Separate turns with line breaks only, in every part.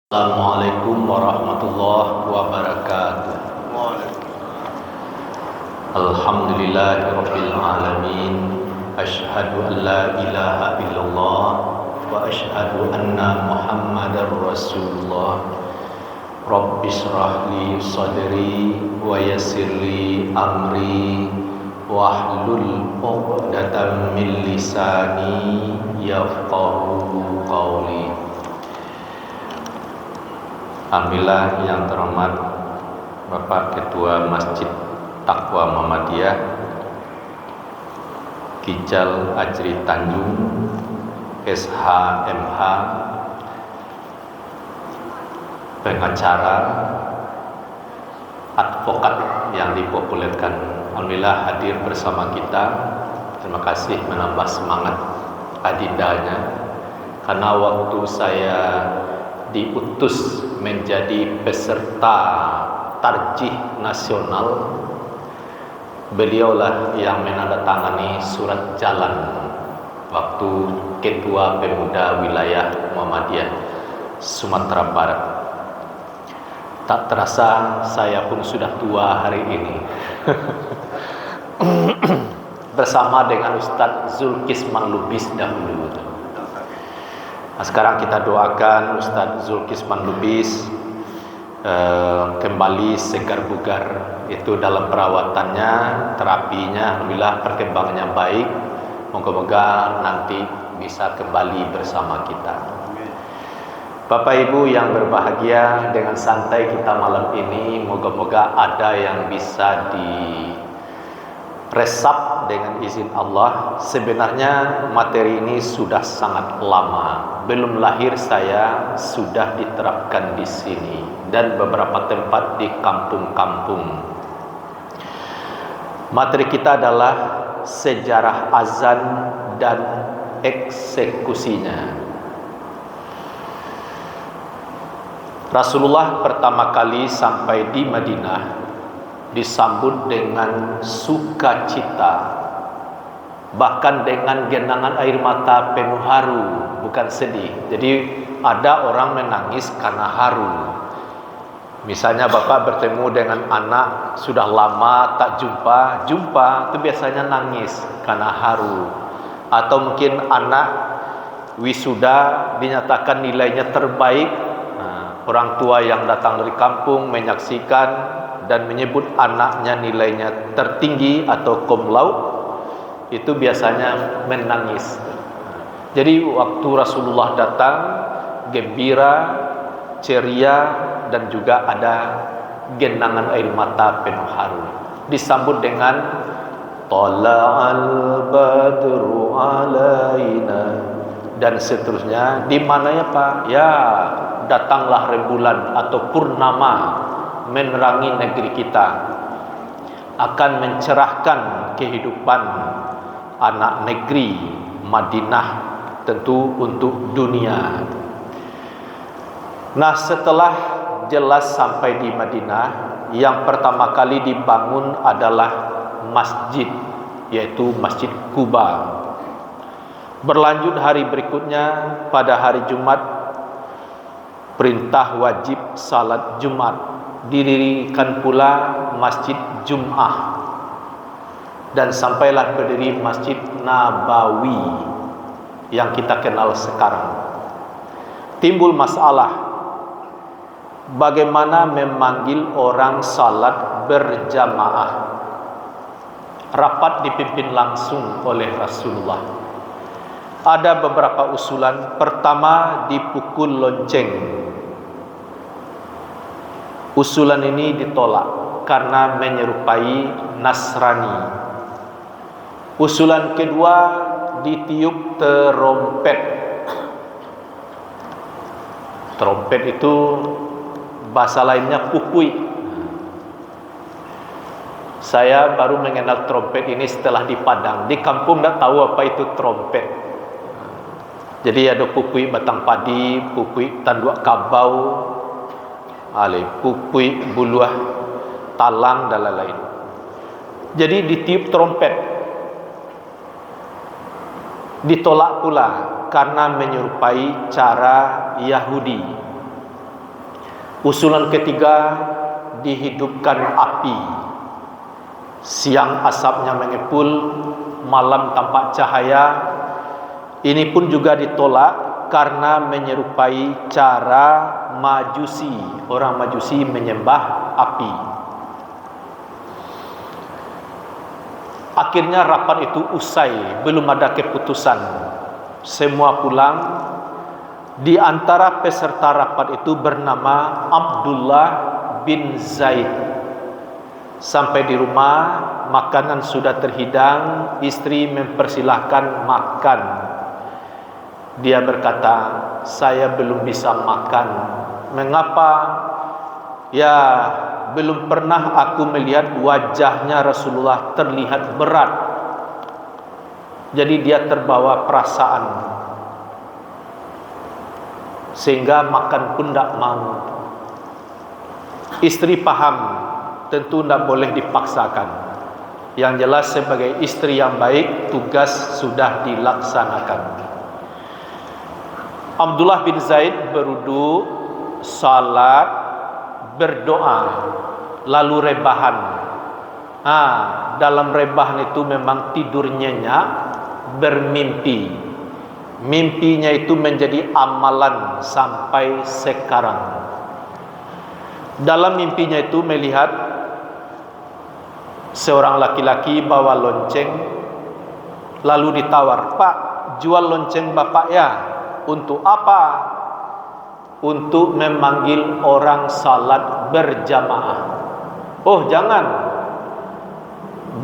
Assalamualaikum warahmatullahi wabarakatuh. Alhamdulillahirabbil alamin. Asyhadu an la ilaha illallah wa asyhadu anna Muhammadar Rasulullah. Rabbi shrah li sadri wa yassir li amri wahlul 'uqdatam min lisani yafqahu qawli. Alhamdulillah yang terhormat Bapak Ketua Masjid Taqwa Muhammadiyah Kijal Ajri Tanjung SHMH, pengacara, advokat yang dipopulerkan, alhamdulillah hadir bersama kita. Terima kasih menambah semangat adindanya, karena waktu saya diutus menjadi peserta tarjih nasional, beliaulah yang menandatangani surat jalan waktu Ketua Pemuda Wilayah Muhammadiyah Sumatera Barat. Tak terasa saya pun sudah tua hari ini bersama dengan Ustadz Zulkisman Lubis dahulu. Nah, sekarang kita doakan Ustadz Zulkisman Lubis kembali segar bugar, itu dalam perawatannya, terapinya, alhamdulillah perkembangannya baik. Moga-moga nanti bisa kembali bersama kita. Bapak Ibu yang berbahagia, dengan santai kita malam ini, moga-moga ada yang bisa diresap dengan izin Allah. Sebenarnya materi ini sudah sangat lama, belum lahir saya sudah diterapkan di sini dan beberapa tempat di kampung-kampung. Materi kita adalah sejarah azan dan eksekusinya. Rasulullah pertama kali sampai di Madinah disambut dengan sukacita, bahkan dengan genangan air mata penuh haru, bukan sedih. Jadi ada orang menangis karena haru. Misalnya bapak bertemu dengan anak sudah lama tak jumpa itu biasanya nangis karena haru. Atau mungkin anak wisuda dinyatakan nilainya terbaik, orang tua yang datang dari kampung menyaksikan dan menyebut anaknya nilainya tertinggi atau cum laude, itu biasanya menangis. Jadi waktu Rasulullah datang, gembira, ceria, dan juga ada genangan air mata penuh haru. Disambut dengan Tala'al badru alaina, dan seterusnya. Di mana ya Pak? Ya, datanglah rembulan atau purnama menerangi negeri kita, akan mencerahkan kehidupan anak negeri Madinah, tentu untuk dunia. Nah, setelah jelas sampai di Madinah, yang pertama kali dibangun adalah masjid, yaitu Masjid Quba. Berlanjut hari berikutnya, pada hari Jumat, perintah wajib salat Jumat, didirikan pula Masjid Jum'ah, dan sampailah berdiri Masjid Nabawi yang kita kenal sekarang. Timbul masalah, bagaimana memanggil orang salat berjamaah. Rapat dipimpin langsung oleh Rasulullah. Ada beberapa usulan. Pertama, dipukul lonceng. Usulan ini ditolak karena menyerupai Nasrani. Usulan kedua, ditiup terompet. Terompet itu bahasa lainnya pupui. Saya baru mengenal trompet ini setelah di Padang. Di kampung tidak tahu apa itu trompet. Jadi ada pupui batang padi, pupui tanduk kabau, pupui buluah talang, dan lain-lain. Jadi ditiup trompet. Ditolak pula karena menyerupai cara Yahudi. Usulan ketiga, dihidupkan api. Siang asapnya mengepul, malam tampak cahaya. Ini pun juga ditolak karena menyerupai cara Majusi. Orang Majusi menyembah api. Akhirnya rapat itu usai, belum ada keputusan. Semua pulang. Di antara peserta rapat itu bernama Abdullah bin Zaid. Sampai di rumah, makanan sudah terhidang, istri mempersilahkan makan. Dia berkata, saya belum bisa makan. Mengapa? Ya, belum pernah aku melihat wajahnya Rasulullah terlihat berat. Jadi dia terbawa perasaan, sehingga makan pun tidak mau. Istri paham, tentu tidak boleh dipaksakan. Yang jelas sebagai istri yang baik, tugas sudah dilaksanakan. Abdullah bin Zaid berwudu, salat, berdoa, lalu rebahan. Dalam rebahan itu memang tidur nyenyak, bermimpi. Mimpinya itu menjadi amalan sampai sekarang. Dalam mimpinya itu melihat seorang laki-laki bawa lonceng, lalu ditawar, Pak, jual lonceng Bapak ya. Untuk apa? Untuk memanggil orang salat berjamaah. Oh jangan,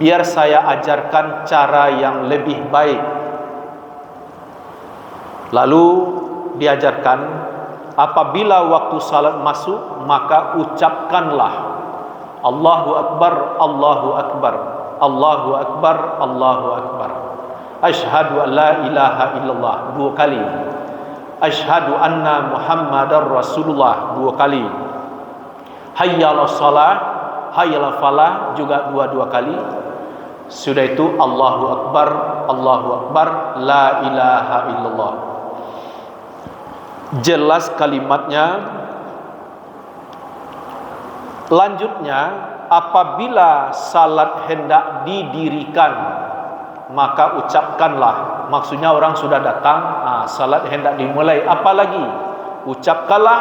biar saya ajarkan cara yang lebih baik. Lalu diajarkan, apabila waktu salat masuk, maka ucapkanlah Allahu Akbar, Allahu Akbar, Allahu Akbar, Allahu Akbar. Asyhadu an la ilaha illallah 2 kali. Asyhadu anna Muhammadar Rasulullah 2 kali. Hayya 'alas shalah, hayya 'alal falah juga 2 kali. Sudah itu Allahu Akbar, Allahu Akbar, la ilaha illallah. Jelas kalimatnya. Lanjutnya, apabila salat hendak didirikan, maka ucapkanlah. Maksudnya orang sudah datang, salat hendak dimulai, apalagi ucapkanlah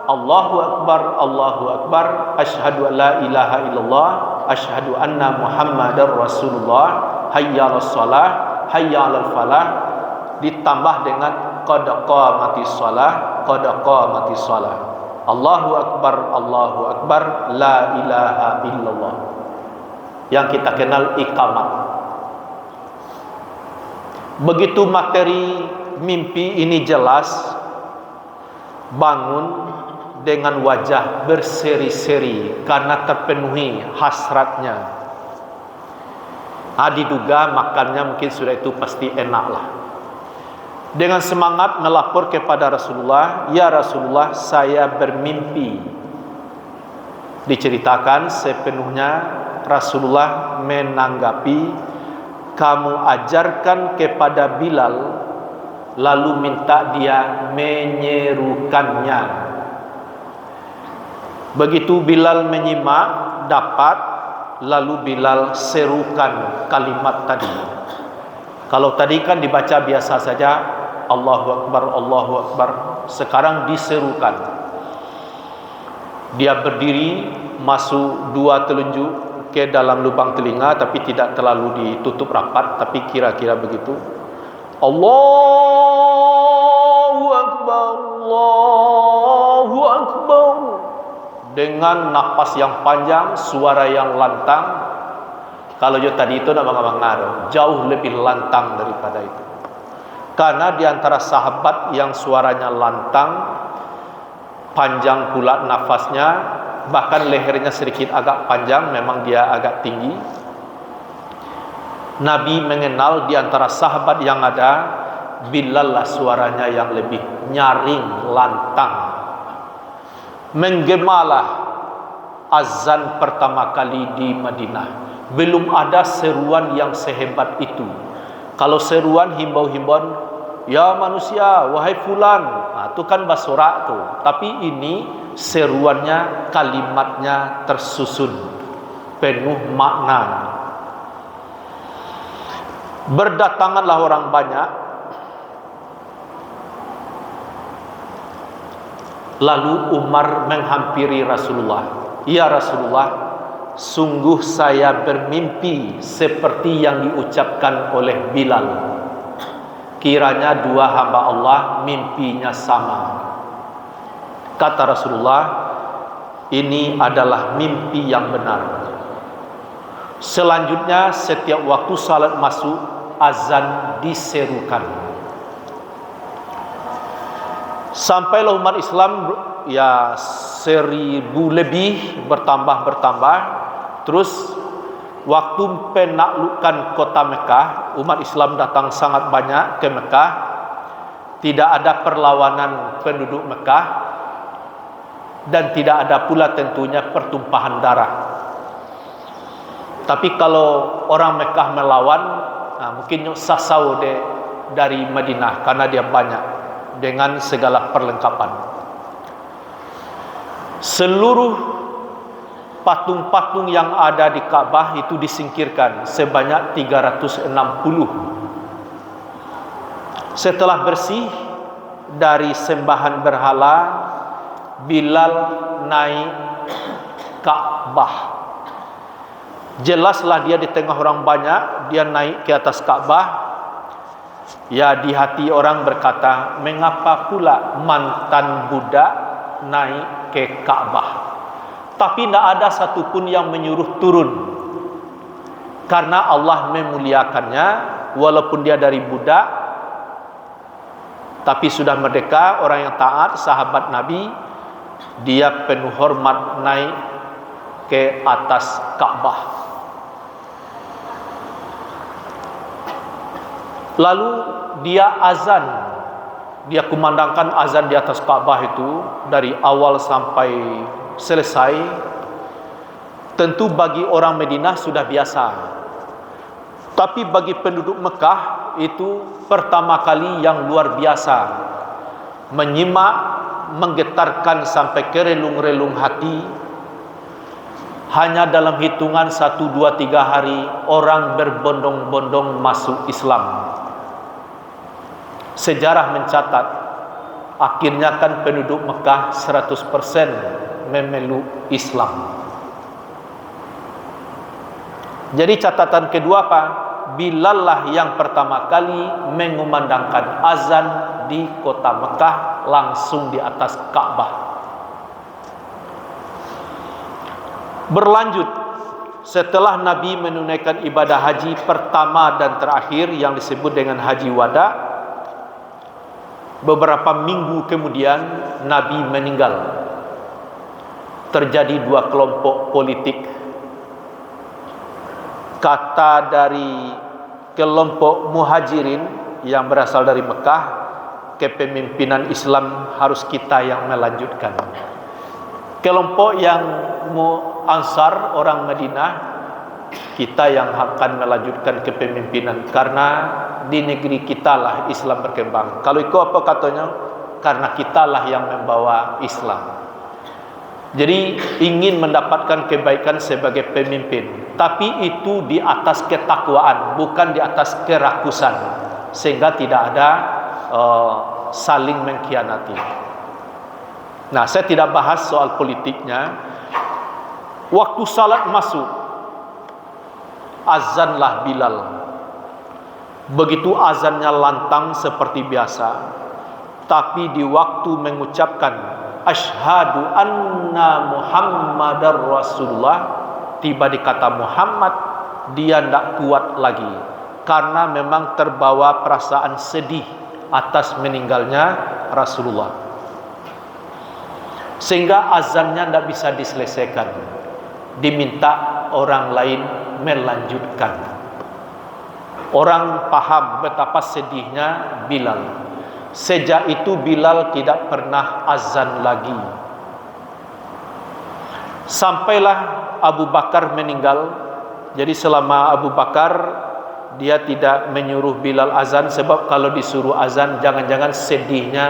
Allahu Akbar, Allahu Akbar, asyhadu an la ilaha illallah, asyhadu anna Muhammadar Rasulullah, hayya 'alas shalah, hayya 'alal falah, ditambah dengan qad qamatis shalah, qad qamatis shalah. Allahu Akbar, Allahu Akbar, la ilaha illallah. Yang kita kenal iqamat. Begitu materi mimpi ini jelas, bangun dengan wajah berseri-seri karena terpenuhi hasratnya. Diduga makannya mungkin sudah itu pasti enak lah. Dengan semangat melapor kepada Rasulullah, ya Rasulullah, saya bermimpi. Diceritakan sepenuhnya, Rasulullah menanggapi, kamu ajarkan kepada Bilal, lalu minta dia menyerukannya. Begitu Bilal menyimak, dapat, lalu Bilal serukan kalimat tadi. Kalau tadi kan dibaca biasa saja, Allahu Akbar, Allahu Akbar. Sekarang diserukan. Dia berdiri, masuk 2 telunjuk ke dalam lubang telinga, tapi tidak terlalu ditutup rapat, tapi kira-kira begitu. Allahu Akbar, Allahu Akbar. Dengan nafas yang panjang, suara yang lantang. Kalau tadi itu abang-abang ngaruh, jauh lebih lantang daripada itu. Karena di antara sahabat yang suaranya lantang, panjang pula nafasnya, bahkan lehernya sedikit agak panjang, memang dia agak tinggi. Nabi mengenal di antara sahabat yang ada, Bilal lah suaranya yang lebih nyaring, lantang. Menggemalah azan pertama kali di Madinah. Belum ada seruan yang sehebat itu. Kalau seruan himbau-himbauan, ya manusia, wahai fulan, itu kan basorak tuh. Tapi ini seruannya, kalimatnya tersusun, penuh makna. Berdatanganlah orang banyak, lalu Umar menghampiri Rasulullah. Ya Rasulullah, sungguh saya bermimpi seperti yang diucapkan oleh Bilal. Kiranya dua hamba Allah mimpinya sama. Kata Rasulullah, ini adalah mimpi yang benar. Selanjutnya setiap waktu salat masuk, azan diserukan. Sampailah umat Islam 1000 lebih, bertambah. Terus waktu penaklukan kota Mekah, umat Islam datang sangat banyak ke Mekah. Tidak ada perlawanan penduduk Mekah, dan tidak ada pula tentunya pertumpahan darah. Tapi kalau orang Mekah melawan, mungkin sasau dari Madinah karena dia banyak dengan segala perlengkapan. Seluruh patung-patung yang ada di Ka'bah itu disingkirkan sebanyak 360. Setelah bersih dari sembahan berhala, Bilal naik Ka'bah. Jelaslah dia di tengah orang banyak, dia naik ke atas Ka'bah. Ya, di hati orang berkata, mengapa pula mantan budak naik ke Ka'bah? Tapi tidak ada satupun yang menyuruh turun, karena Allah memuliakannya. Walaupun dia dari budak, tapi sudah merdeka, orang yang taat, sahabat Nabi, dia penuh hormat naik ke atas Ka'bah. Lalu dia azan, dia kumandangkan azan di atas Ka'bah itu dari awal sampai selesai. Tentu bagi orang Madinah sudah biasa, tapi bagi penduduk Mekah itu pertama kali yang luar biasa, menyimak, menggetarkan sampai ke relung-relung hati. Hanya dalam hitungan 1, 2, 3 hari orang berbondong-bondong masuk Islam. Sejarah mencatat, akhirnya kan penduduk Mekah 100% memeluk Islam. Jadi catatan kedua apa? Bilal lah yang pertama kali mengumandangkan azan di kota Mekah, langsung di atas Ka'bah. Berlanjut, setelah Nabi menunaikan ibadah haji pertama dan terakhir yang disebut dengan Haji Wada, beberapa minggu kemudian Nabi meninggal. Terjadi 2 kelompok politik. Kata dari kelompok Muhajirin yang berasal dari Mekah, kepemimpinan Islam harus kita yang melanjutkan. Kelompok yang Ansar, orang Madinah, kita yang akan melanjutkan kepemimpinan, karena di negeri kita lah Islam berkembang. Kalau itu apa katanya? Karena kita lah yang membawa Islam. Jadi ingin mendapatkan kebaikan sebagai pemimpin, tapi itu di atas ketakwaan, bukan di atas kerakusan, sehingga tidak ada saling mengkhianati. Nah, saya tidak bahas soal politiknya. Waktu salat masuk, azanlah Bilal. Begitu azannya lantang seperti biasa, tapi di waktu mengucapkan asyhadu anna Muhammadar Rasulullah, tiba di kata Muhammad, dia tidak kuat lagi, karena memang terbawa perasaan sedih atas meninggalnya Rasulullah, sehingga azannya tidak bisa diselesaikan, diminta orang lain melanjutkan. Orang paham betapa sedihnya Bilal. Sejak itu Bilal tidak pernah azan lagi. Sampailah Abu Bakar meninggal. Jadi selama Abu Bakar, dia tidak menyuruh Bilal azan, sebab kalau disuruh azan jangan-jangan sedihnya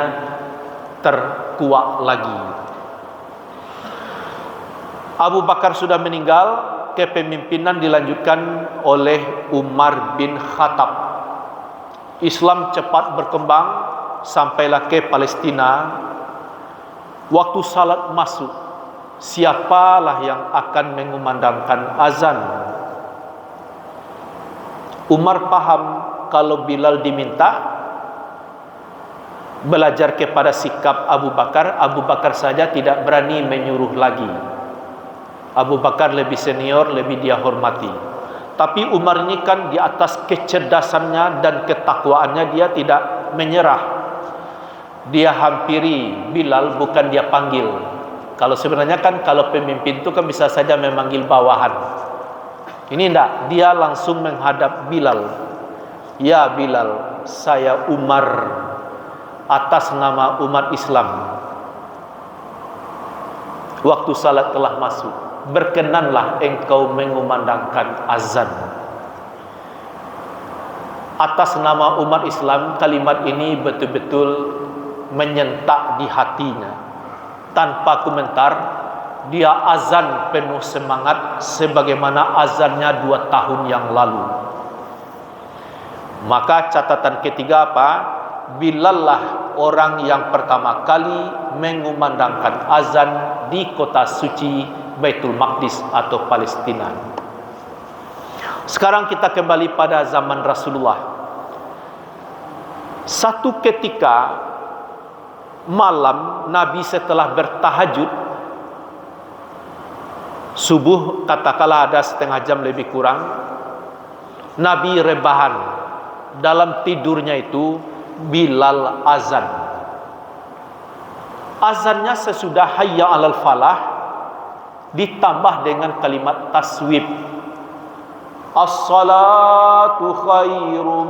terkuak lagi. Abu Bakar sudah meninggal, kepemimpinan dilanjutkan oleh Umar bin Khattab. Islam cepat berkembang sampailah ke Palestina. Waktu salat masuk, siapalah yang akan mengumandangkan azan? Umar paham kalau Bilal diminta belajar kepada sikap Abu Bakar, Abu Bakar saja tidak berani menyuruh lagi. Abu Bakar lebih senior, lebih dia hormati. Tapi Umar ini kan di atas kecerdasannya dan ketakwaannya, dia tidak menyerah. Dia hampiri Bilal, bukan dia panggil. Kalau sebenarnya kan kalau pemimpin itu kan bisa saja memanggil bawahan. Ini tidak, dia langsung menghadap Bilal. Ya Bilal, saya Umar, atas nama umat Islam, waktu salat telah masuk, berkenanlah engkau mengumandangkan azan. Atas nama umat Islam, kalimat ini betul-betul menyentak di hatinya. Tanpa komentar, dia azan penuh semangat sebagaimana azannya 2 tahun yang lalu. Maka catatan ketiga apa? Bilal lah orang yang pertama kali mengumandangkan azan di kota suci Baitul Maqdis atau Palestina. Sekarang kita kembali pada zaman Rasulullah. Satu ketika malam Nabi setelah bertahajud subuh, katakanlah ada setengah jam lebih kurang, Nabi rebahan. Dalam tidurnya itu Bilal azan. Azannya sesudah hayya 'alal falah ditambah dengan kalimat taswib. As-salatu khairum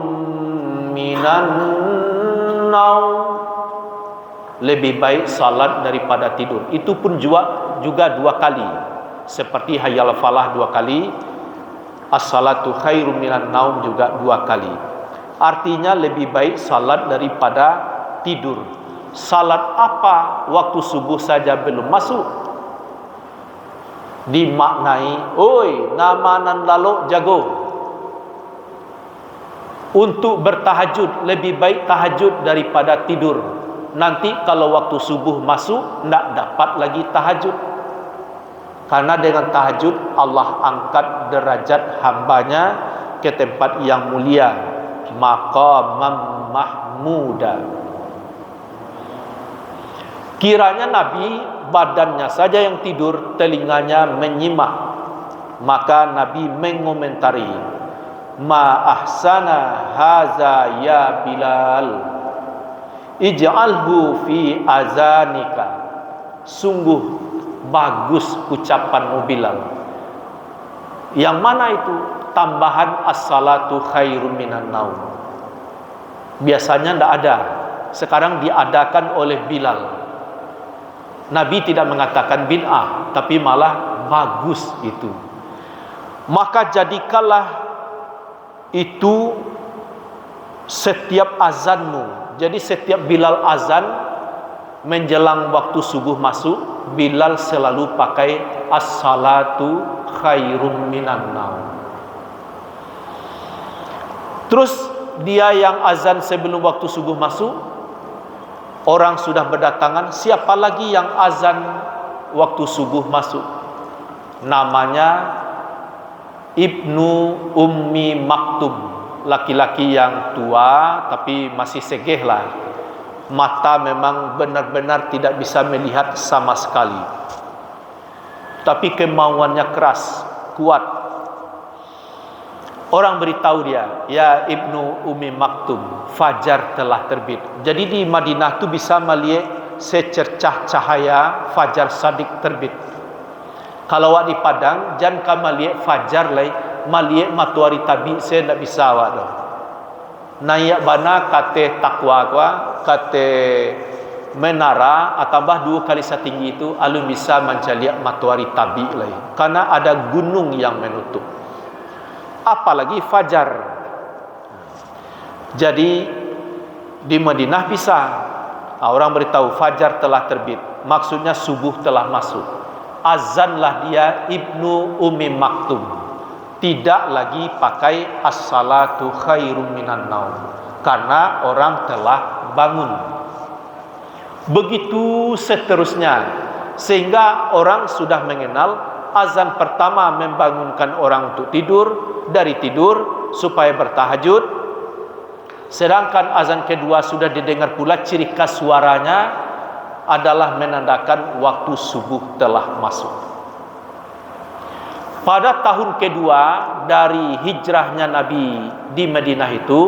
minan naum. Lebih baik salat daripada tidur. Itu pun juga 2 kali. Seperti hayya 'alal falah 2 kali, as-salatu khairum minan naum juga 2 kali. Artinya lebih baik salat daripada tidur. Salat apa waktu subuh saja belum masuk? Dimaknai, oi, nama nan lalu jago. Untuk bertahajud, lebih baik tahajud daripada tidur. Nanti kalau waktu subuh masuk, tidak dapat lagi tahajud. Karena dengan tahajud, Allah angkat derajat hambanya ke tempat yang mulia. Maqamam mahmuda. Kiranya Nabi badannya saja yang tidur, telinganya menyimak. Maka Nabi mengomentari, ma ahsana haza ya Bilal, ij'alhu fi azanika. Sungguh bagus ucapanmu Bilal. Yang mana itu? Tambahan as-salatu khairum minan naum. Biasanya tidak ada, sekarang diadakan oleh Bilal. Nabi tidak mengatakan bid'ah, tapi malah bagus itu. Maka jadikanlah itu setiap azanmu. Jadi setiap Bilal azan menjelang waktu subuh masuk, Bilal selalu pakai as-salatu khairum minan naum. Terus dia yang azan sebelum waktu subuh masuk, orang sudah berdatangan. Siapa lagi yang azan waktu subuh masuk? Namanya Ibnu Ummi Maktum, laki-laki yang tua tapi masih segeh lah. Mata memang benar-benar tidak bisa melihat sama sekali, tapi kemauannya keras, kuat. Orang beritahu dia, ya Ibnu Ummi Maktum, fajar telah terbit. Jadi di Madinah tu bisa melihat secercah cahaya fajar sadik terbit. Kalau awak di Padang, jangan kamu melihat fajar lai, melihat matahari tabi, saya tidak bisa awak dah. Naik bana kate takwa kwa, kate menara, atambah 2 kali setinggi itu, alun bisa mencaliak matahari tabi lai. Karena ada gunung yang menutup. Apalagi fajar. Jadi di Madinah bisa orang beritahu fajar telah terbit, maksudnya subuh telah masuk. azanlah dia Ibnu Ummi Maktum. Tidak lagi pakai as-salatu khairum minan naum, karena orang telah bangun. Begitu seterusnya, sehingga orang sudah mengenal azan pertama membangunkan orang untuk tidur dari tidur supaya bertahajud, sedangkan azan kedua sudah didengar pula ciri khas suaranya adalah menandakan waktu subuh telah masuk. Pada tahun kedua dari hijrahnya Nabi di Madinah itu,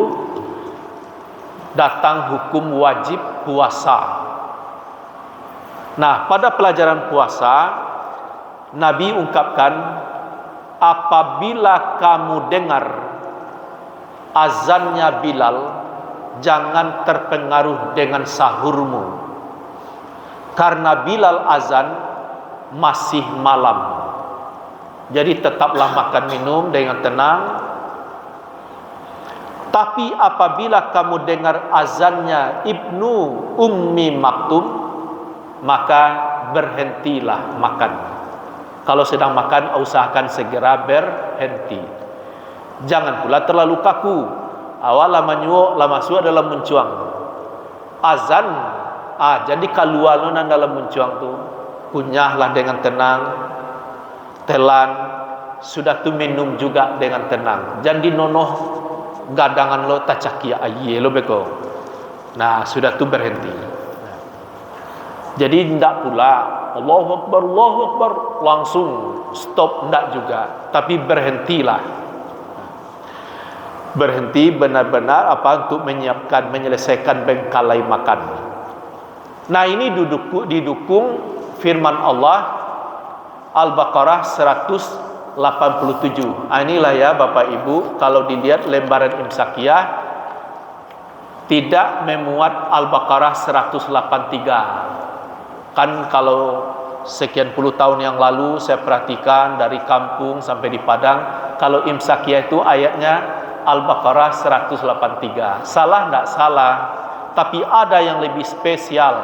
datang hukum wajib puasa. Nah, pada pelajaran puasa, Nabi ungkapkan, apabila kamu dengar azannya Bilal, jangan terpengaruh dengan sahurmu, karena Bilal azan masih malam. Jadi tetaplah makan minum dengan tenang. Tapi apabila kamu dengar azannya Ibnu Ummi Maktum, maka berhentilah makan. Kalau sedang makan, usahakan segera berhenti. Jangan pula terlalu kaku. Awal lama nyuok, lama suak dalam mencuang. Azan, jadi kalualunan dalam mencuang tu, kunyahlah dengan tenang. Telan, sudah tu minum juga dengan tenang. Jangan dinonoh gadangan lo tacakia aye lo beko. Nah, sudah tu berhenti. Jadi tidak pula Allahu Akbar langsung stop, tidak juga, tapi berhentilah. Berhenti benar-benar untuk menyiapkan, menyelesaikan bengkalai makan. Nah, ini didukung firman Allah Al-Baqarah 187. Inilah ya Bapak Ibu, kalau dilihat lembaran Imsakiyah tidak memuat Al-Baqarah 183. Kan kalau sekian puluh tahun yang lalu saya perhatikan dari kampung sampai di Padang, kalau Imsakiyah itu ayatnya Al-Baqarah 183. Salah enggak? Salah. Tapi ada yang lebih spesial.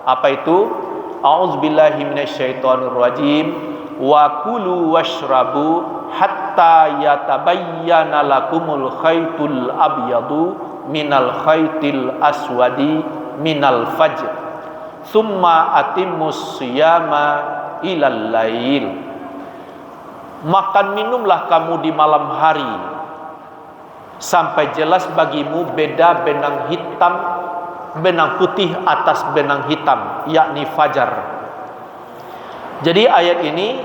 Apa itu? A'udzubillahi minasyaitonirrajim. Wa kulu washrabu hatta yatabayyana lakumul khaytul abyadu minal khaytil aswadi minal fajr. Tsumma atimmus siyama ilal lail. Makan minumlah kamu di malam hari sampai jelas bagimu beda benang hitam, benang putih atas benang hitam, yakni fajar. Jadi ayat ini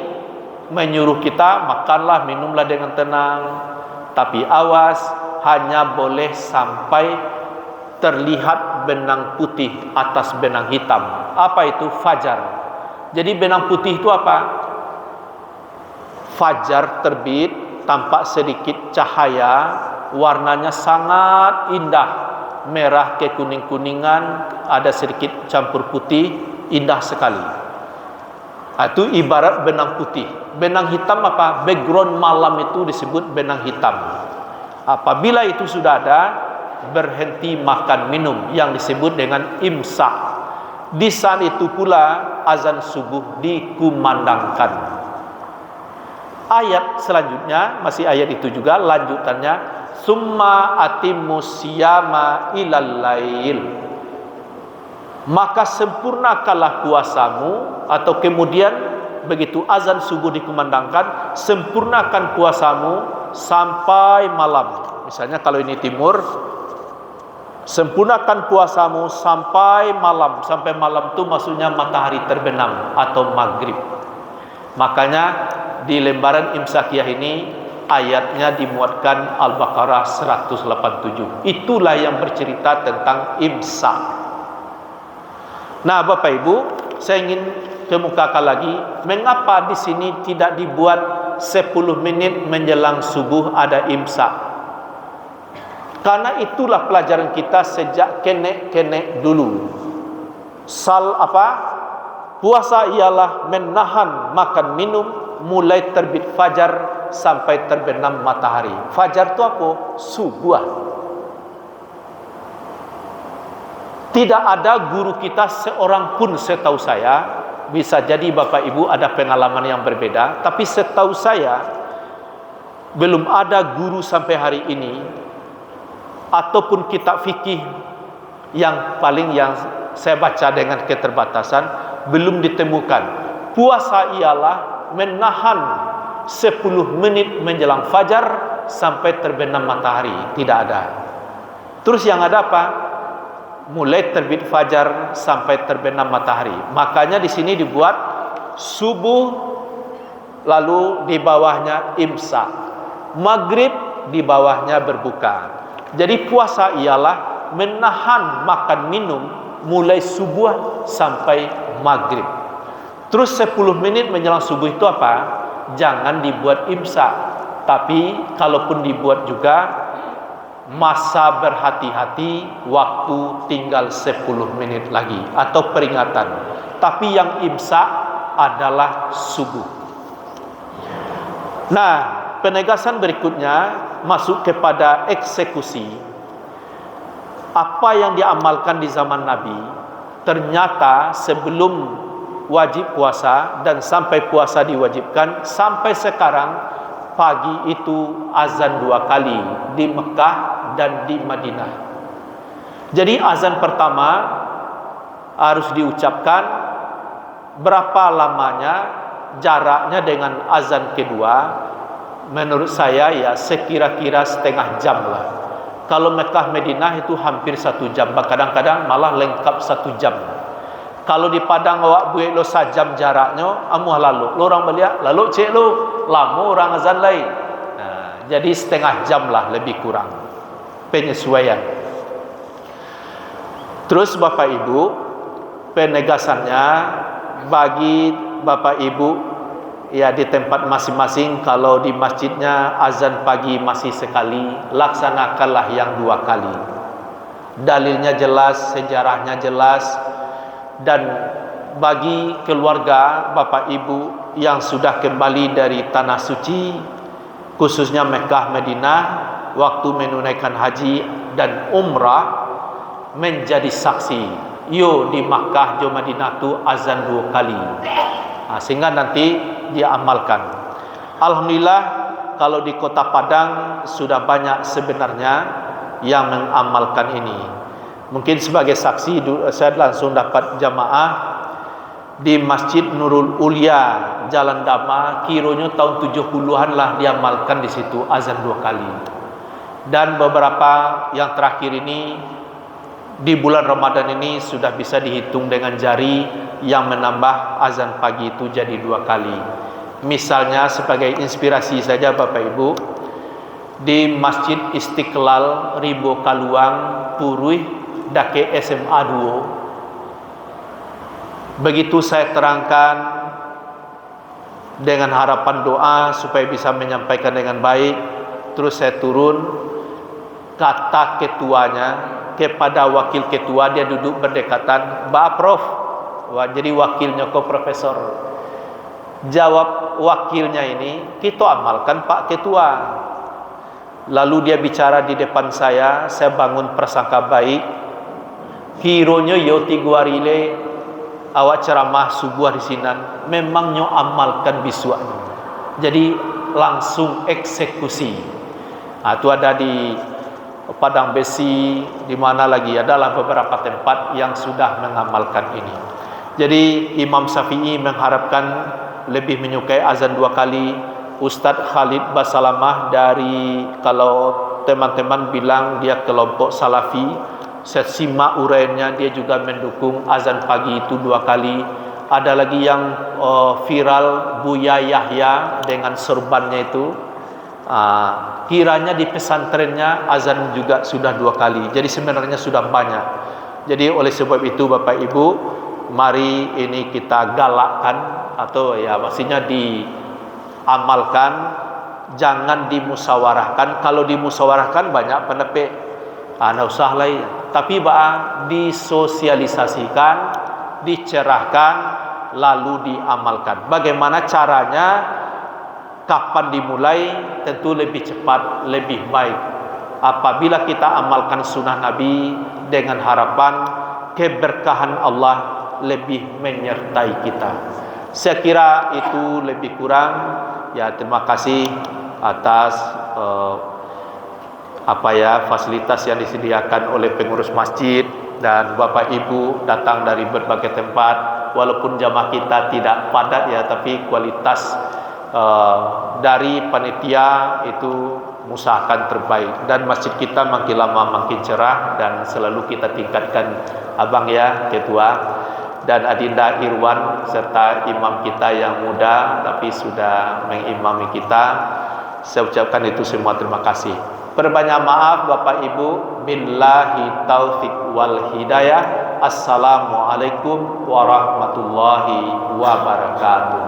menyuruh kita makanlah, minumlah dengan tenang, tapi awas, hanya boleh sampai terlihat benang putih atas benang hitam. Apa itu? Fajar. Jadi benang putih itu apa? Fajar terbit, tampak sedikit cahaya, warnanya sangat indah, merah ke kuning-kuningan, ada sedikit campur putih, indah sekali. Itu ibarat benang putih. Benang hitam apa? Background malam itu disebut benang hitam. Apabila itu sudah ada, berhenti makan minum yang disebut dengan imsak. Di saat itu pula azan subuh dikumandangkan. Ayat selanjutnya masih ayat itu juga, lanjutannya summa atimmus siyama ilal lail. Maka sempurnakanlah puasamu, atau kemudian begitu azan subuh dikumandangkan, sempurnakan puasamu sampai malam. Misalnya kalau ini timur, sempurnakan puasamu sampai malam. Sampai malam itu maksudnya matahari terbenam atau maghrib. Makanya di lembaran Imsakiyah ini ayatnya dimuatkan Al-Baqarah 187. Itulah yang bercerita tentang imsak. Nah, Bapak Ibu, saya ingin kemukakan lagi, mengapa di sini tidak dibuat 10 menit menjelang subuh ada imsak? Karena itulah pelajaran kita sejak kenek-kenek dulu. Puasa ialah menahan makan minum mulai terbit fajar sampai terbenam matahari. Fajar itu apa? Subuh. Tidak ada guru kita seorang pun setahu saya bisa jadi Bapak Ibu ada pengalaman yang berbeda, tapi setahu saya belum ada guru sampai hari ini ataupun kitab fikih yang saya baca dengan keterbatasan belum ditemukan puasa ialah menahan 10 menit menjelang fajar sampai terbenam matahari. Tidak ada. Terus yang ada apa? Mulai terbit fajar sampai terbenam matahari. Makanya di sini dibuat subuh, lalu di bawahnya imsak, maghrib di bawahnya berbuka. Jadi puasa ialah menahan makan minum mulai subuh sampai maghrib. Terus 10 menit menjelang subuh itu apa? Jangan dibuat imsak. Tapi kalaupun dibuat juga, masa berhati-hati, waktu tinggal 10 menit lagi atau peringatan. Tapi yang imsak adalah subuh. Nah, penegasan berikutnya masuk kepada eksekusi. Apa yang diamalkan di zaman Nabi, ternyata sebelum wajib puasa dan sampai puasa diwajibkan, sampai sekarang pagi itu azan 2 kali di Mekah dan di Madinah. Jadi azan pertama harus diucapkan, berapa lamanya jaraknya dengan azan kedua? Menurut saya ya sekira-kira setengah jam lah. Kalau Mekah Madinah itu hampir 1 jam, kadang-kadang malah lengkap 1 jam. Kalau di Padang awak buat lo sajam jaraknya, amuh lalu. Lo orang beliak, lalu cek lo, lama orang azan lain. Nah, jadi setengah jam lah lebih kurang penyesuaian. Terus Bapak Ibu, penegasannya bagi Bapak Ibu ya di tempat masing-masing, kalau di masjidnya azan pagi masih sekali, laksanakanlah yang 2 kali. Dalilnya jelas, sejarahnya jelas. Dan bagi keluarga Bapak Ibu yang sudah kembali dari tanah suci, khususnya Mekah Madinah, waktu menunaikan haji dan umrah, menjadi saksi. Yo di Makkah, di Madinah tu azan 2 kali. Nah, sehingga nanti dia amalkan. Alhamdulillah kalau di Kota Padang sudah banyak sebenarnya yang mengamalkan ini. Mungkin sebagai saksi saya langsung dapat jamaah di Masjid Nurul Ulia Jalan Dama, kiranya tahun 70-an lah diamalkan di situ azan 2 kali. Dan beberapa yang terakhir ini di bulan Ramadan ini sudah bisa dihitung dengan jari yang menambah azan pagi itu jadi 2 kali. Misalnya sebagai inspirasi saja Bapak Ibu, di Masjid Istiqlal Ribo Kaluang Purui Dake SMA 2. Begitu saya terangkan dengan harapan doa supaya bisa menyampaikan dengan baik, terus saya turun, kata ketuanya kepada wakil ketua, dia duduk berdekatan, Mbak Prof. Wah, jadi wakilnya kok profesor. Jawab wakilnya ini, kita amalkan Pak Ketua. Lalu dia bicara di depan saya bangun prasangka baik. Kironya yo 3 warile awak ceramah subuh di sinan, memang nyo amalkan bisuaknya. Jadi langsung eksekusi. Nah, itu ada di Padang Besi, di mana lagi adalah beberapa tempat yang sudah mengamalkan ini. Jadi Imam Syafi'i mengharapkan lebih menyukai azan 2 kali. Ustadz Khalid Basalamah dari, kalau teman-teman bilang dia kelompok Salafi, saya simak uraiannya, dia juga mendukung azan pagi itu 2 kali. Ada lagi yang viral Buya Yahya dengan serbannya itu, kiranya di pesantrennya azan juga sudah 2 kali. Jadi sebenarnya sudah banyak. Jadi oleh sebab itu Bapak Ibu, mari ini kita galakkan, atau ya maksudnya diamalkan, jangan dimusyawarahkan. Kalau dimusyawarahkan banyak penepek, nggak usah lain. Tapi disosialisasikan, dicerahkan, lalu diamalkan. Bagaimana caranya? Kapan dimulai? Tentu lebih cepat, lebih baik apabila kita amalkan sunnah Nabi dengan harapan keberkahan Allah lebih menyertai kita. Saya kira itu lebih kurang. Ya, terima kasih atas fasilitas yang disediakan oleh pengurus masjid dan Bapak Ibu datang dari berbagai tempat. Walaupun jamaah kita tidak padat ya, tapi kualitas dari panitia itu usahakan terbaik, dan masjid kita makin lama makin cerah dan selalu kita tingkatkan. Abang ya ketua dan Adinda Irwan serta imam kita yang muda tapi sudah mengimami kita, saya ucapkan itu semua terima kasih. Perbanyak maaf Bapak Ibu. Billahi taufiq wal hidayah. Assalamualaikum warahmatullahi wabarakatuh.